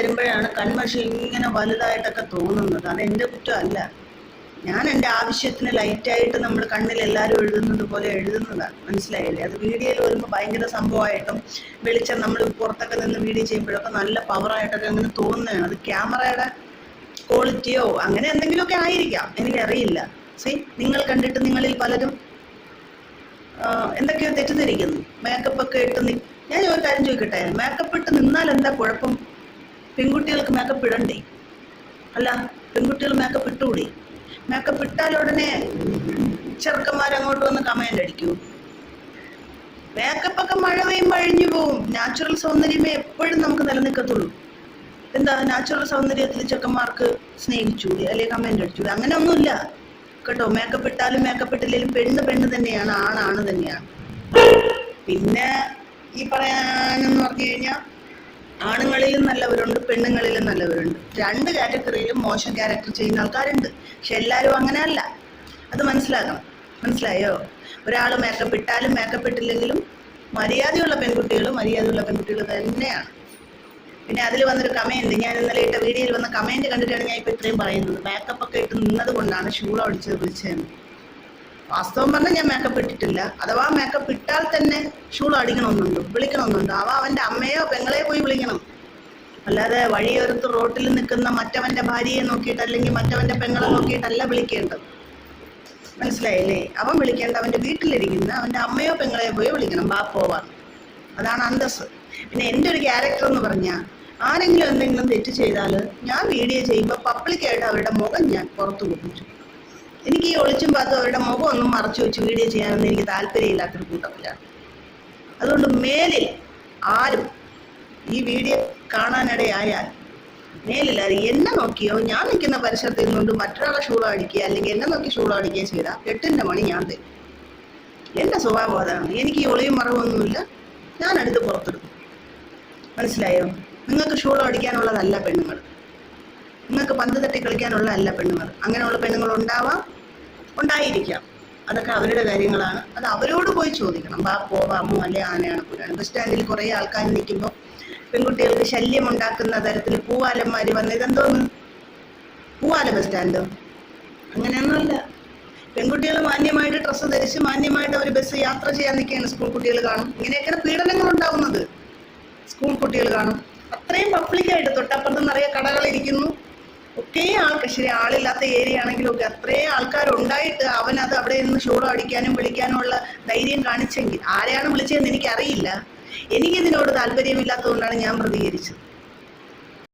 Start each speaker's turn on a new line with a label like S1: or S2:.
S1: വരുമ്പോഴാണ് കൺമഷി ഇങ്ങനെ വലുതായിട്ടൊക്കെ തോന്നുന്നത്. അത് എൻ്റെ കുറ്റമല്ല. ഞാൻ എൻ്റെ ആവശ്യത്തിന് ലൈറ്റായിട്ട് നമ്മൾ കണ്ണിൽ എല്ലാവരും എഴുതുന്നത് പോലെ എഴുതുന്നതാണ്. മനസ്സിലായില്ലേ? അത് വീഡിയോയിൽ വരുമ്പോൾ ഭയങ്കര സംഭവമായിട്ടും വെളിച്ചം നമ്മൾ പുറത്തൊക്കെ നിന്ന് വീഡിയോ ചെയ്യുമ്പോഴൊക്കെ നല്ല പവറായിട്ടൊക്കെ അങ്ങനെ തോന്നുന്നതാണ്. അത് ക്യാമറയുടെ ക്വാളിറ്റിയോ അങ്ങനെ എന്തെങ്കിലുമൊക്കെ ആയിരിക്കാം, എനിക്കറിയില്ല. നിങ്ങൾ കണ്ടിട്ട് നിങ്ങളിൽ പലരും എന്തൊക്കെയോ തെറ്റിദ്ധരിക്കുന്നു. മേക്കപ്പ് ഒക്കെ ഇട്ട് ഞാൻ ഒരു കാര്യം ചോദിക്കട്ടെ, മേക്കപ്പ് ഇട്ട് നിന്നാൽ എന്താ കുഴപ്പം? പെൺകുട്ടികൾക്ക് മേക്കപ്പ് ഇടണ്ടേ? അല്ല, പെൺകുട്ടികൾ മേക്കപ്പ് ഇട്ടുകൂടി? മേക്കപ്പ് ഇട്ടാൽ ഉടനെ ചെറുക്കന്മാരങ്ങോട്ട് വന്ന് കമന്റ് അടിക്കൂ. മേക്കപ്പൊക്കെ മഴ പെയ്യുമ്പോൾ അഴിഞ്ഞു പോവും. നാച്ചുറൽ സൗന്ദര്യമേ എപ്പോഴും നമുക്ക് നിലനിൽക്കത്തുള്ളൂ. എന്താ നാച്ചുറൽ സൗന്ദര്യത്തിൽ ചെക്കന്മാർക്ക് സ്നേഹിച്ചൂടി അല്ലെങ്കിൽ കമന്റ് അടിച്ചൂടി? അങ്ങനെ ഒന്നുമില്ല കേട്ടോ. മേക്കപ്പ് ഇട്ടാലും മേക്കപ്പ് ഇട്ടില്ലെങ്കിലും പെണ്ണ് തന്നെയാണ്, ആണ് തന്നെയാണ്. പിന്നെ ഈ പറയാനെന്ന് പറഞ്ഞു കഴിഞ്ഞാൽ ആണുങ്ങളിലും നല്ലവരുണ്ട്, പെണ്ണുങ്ങളിലും നല്ലവരുണ്ട്. രണ്ട് കാറ്റഗറിയിലും മോശം ക്യാരക്ടർ ചെയ്യുന്ന ആൾക്കാരുണ്ട്. പക്ഷെ എല്ലാവരും അങ്ങനെയല്ല, അത് മനസ്സിലാക്കണം. മനസ്സിലായോ? ഒരാൾ മേക്കപ്പ് ഇട്ടാലും മേക്കപ്പ് ഇട്ടില്ലെങ്കിലും മര്യാദയുള്ള പെൺകുട്ടികൾ തന്നെയാണ്. പിന്നെ അതിൽ വന്നൊരു കമന്റ്, ഞാൻ ഇന്നലെ ഇട്ട വീഡിയോയിൽ വന്ന കമന്റ് കണ്ടിട്ടാണ് ഞാൻ ഇപ്പം ഇത്രയും പറയുന്നത്. മേക്കപ്പ് ഒക്കെ ഇട്ട് നിന്നത് കൊണ്ടാണ് ശൂളം അടിച്ചത് വിളിച്ചതെന്ന്. വാസ്തവം പറഞ്ഞാൽ ഞാൻ മേക്കപ്പ് ഇട്ടിട്ടില്ല. അഥവാ മേക്കപ്പ് ഇട്ടാൽ തന്നെ ശൂളം വിളിക്കണമെന്നുണ്ട്. അവൻ്റെ അമ്മയോ പെങ്ങളെയോ പോയി വിളിക്കണം. അല്ലാതെ വഴിയോരത്ത് റോട്ടിൽ നിൽക്കുന്ന മറ്റവൻ്റെ ഭാര്യയെ നോക്കിയിട്ട് അല്ലെങ്കിൽ മറ്റവൻ്റെ പെങ്ങളെ നോക്കിയിട്ടല്ല വിളിക്കേണ്ടത്. മനസ്സിലായില്ലേ? അവൻ വിളിക്കേണ്ട അവൻ്റെ വീട്ടിലിരിക്കുന്ന അവൻ്റെ അമ്മയോ പെങ്ങളെയോ പോയി വിളിക്കണം. പോവാൻ, അതാണ് അന്തസ്. പിന്നെ എൻ്റെ ഒരു ക്യാരക്ടർ എന്ന് പറഞ്ഞാൽ, ആരെങ്കിലും എന്തെങ്കിലും തെറ്റ് ചെയ്താൽ ഞാൻ വീഡിയോ ചെയ്യുമ്പോൾ പബ്ലിക്കായിട്ട് അവരുടെ മുഖം ഞാൻ പുറത്തു കൊടുത്തു. എനിക്ക് ഈ ഒളിച്ചും പാത്തും അവരുടെ മുഖം ഒന്നും മറച്ചു വെച്ച് വീഡിയോ ചെയ്യാനൊന്നും എനിക്ക് താല്പര്യമില്ലാത്തൊരു കൂട്ടത്തിലാണ്. അതുകൊണ്ട് മേലിൽ ആരും ഈ വീഡിയോ കാണാനിടയായാൽ മേലില്ലാതെ എന്നെ നോക്കിയോ ഞാൻ നിൽക്കുന്ന പരിസരത്ത് നിന്നുകൊണ്ട് മറ്റൊരാളെ ഷൂളം അടിക്കുക അല്ലെങ്കിൽ എന്നെ നോക്കി ഷൂളം അടിക്കുകയോ ചെയ്താൽ 8ന്റെ മണി ഞാൻ തരും. എൻ്റെ സ്വഭാവം അതാണ്. എനിക്ക് ഈ ഒളിയും മറവൊന്നുമില്ല, ഞാൻ അടുത്ത് പുറത്തിടും. മനസ്സിലായോ? നിങ്ങൾക്ക് ഷൂളം അടിക്കാനുള്ളതല്ല പെണ്ണുങ്ങൾ, നിങ്ങൾക്ക് പന്ത് തട്ടി കളിക്കാനുള്ളതല്ല പെണ്ണുങ്ങൾ. അങ്ങനെയുള്ള പെണ്ണുങ്ങൾ ഉണ്ടായിരിക്കാം. അതൊക്കെ അവരുടെ കാര്യങ്ങളാണ്. അത് അവരോട് പോയി ചോദിക്കണം. പോവാമോ അല്ലെ ആനയാണ് പുരാണ്. ബസ് സ്റ്റാൻഡിൽ കുറേ ആൾക്കാർ നിൽക്കുമ്പോൾ പെൺകുട്ടികൾക്ക് ശല്യം ഉണ്ടാക്കുന്ന തരത്തിൽ പൂവാലന്മാർ വന്ന് ഇതെന്തോന്ന് പൂവാല ബസ് സ്റ്റാൻഡോ? അങ്ങനെയൊന്നുമല്ല. പെൺകുട്ടികൾ മാന്യമായിട്ട് ഡ്രസ്സ് ധരിച്ച് മാന്യമായിട്ട് അവർ ബസ് യാത്ര ചെയ്യാൻ നിൽക്കുകയാണ്. സ്കൂൾ കുട്ടികൾ കാണും. ഇങ്ങനെയൊക്കെയാണ് പീഡനങ്ങൾ ഉണ്ടാകുന്നത്. സ്കൂൾ കുട്ടികൾ കാണും. അത്രയും പബ്ലിക്കായിട്ട് തൊട്ടപ്പുറത്ത് നിറയെ കടകളിരിക്കുന്നു. ഒക്കെ ആൾക്കാർ, ശരി ആളില്ലാത്ത ഏരിയ ആണെങ്കിലും ഒക്കെ അത്രയും ആൾക്കാരുണ്ടായിട്ട് അവനത് അവിടെ നിന്ന് ഷൂളം അടിക്കാനും വിളിക്കാനും ഉള്ള ധൈര്യം കാണിച്ചെങ്കിൽ, ആരെയാണ് വിളിച്ചതെന്ന് എനിക്കറിയില്ല. എനിക്കിതിനോട് താല്പര്യമില്ലാത്തതുകൊണ്ടാണ് ഞാൻ പ്രതികരിച്ചത്.